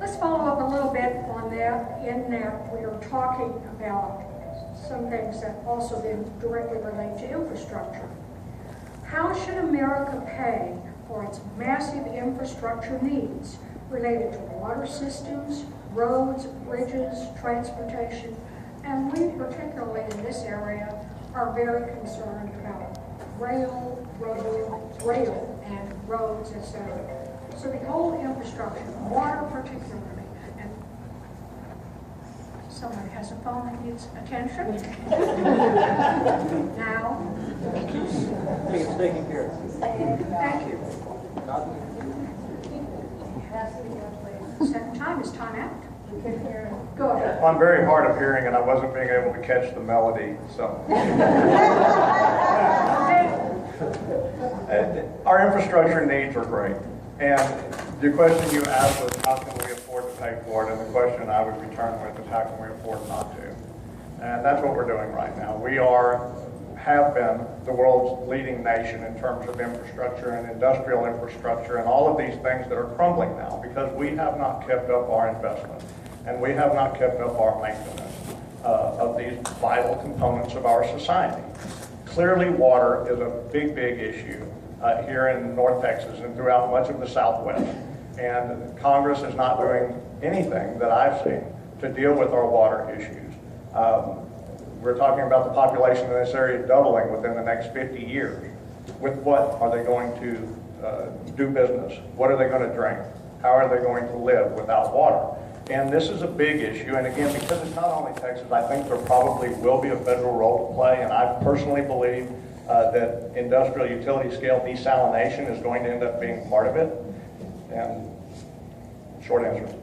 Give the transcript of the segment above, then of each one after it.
Let's follow up a little bit on that. In that, we are talking about some things that also then directly relate to infrastructure. How should America pay for its massive infrastructure needs related to water systems, roads, bridges, transportation, and we particularly in this area are very concerned about rail, and roads, etc. So the whole infrastructure, water particularly, and someone has a phone that needs attention. Now. It's taken care of. Thank you. Second time is time out. Go ahead. I'm very hard of hearing, and I wasn't being able to catch the melody, so. Our infrastructure needs are great. And the question you asked was, how can we afford to pay for it? And the question I would return with is, how can we afford not to? And that's what we're doing right now. We have been the world's leading nation in terms of infrastructure and industrial infrastructure and all of these things that are crumbling now because we have not kept up our investment and we have not kept up our maintenance of these vital components of our society. Clearly, water is a big, big issue here in North Texas and throughout much of the Southwest. And Congress is not doing anything that I've seen to deal with our water issues. We're talking about the population in this area doubling within the next 50 years. With what are they going to do business? What are they going to drink? How are they going to live without water? And this is a big issue. And again, because it's not only Texas, I think there probably will be a federal role to play. And I personally believe that industrial utility scale desalination is going to end up being part of it. And short answer.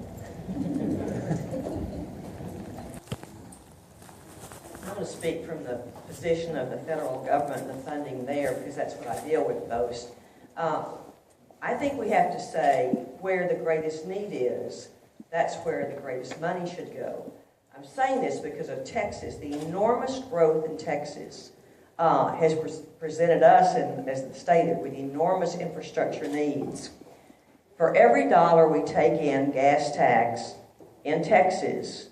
I want to speak from the position of the federal government and the funding there because that's what I deal with most. I think we have to say where the greatest need is, that's where the greatest money should go. I'm saying this because of Texas. The enormous growth in Texas has presented us as the state with enormous infrastructure needs. For every dollar we take in gas tax in Texas,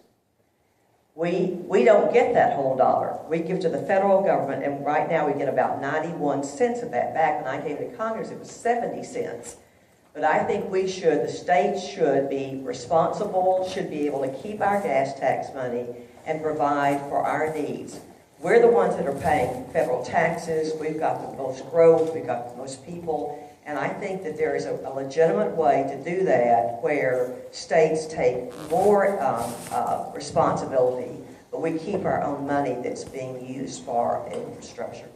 we don't get that whole dollar. We give to the federal government, and right now we get about 91 cents of that back. When I came to Congress, it was 70 cents. But I think the states should be responsible, should be able to keep our gas tax money and provide for our needs. We're the ones that are paying federal taxes. We've got the most growth. We've got the most people. And I think that there is a legitimate way to do that where states take more responsibility, but we keep our own money that's being used for infrastructure.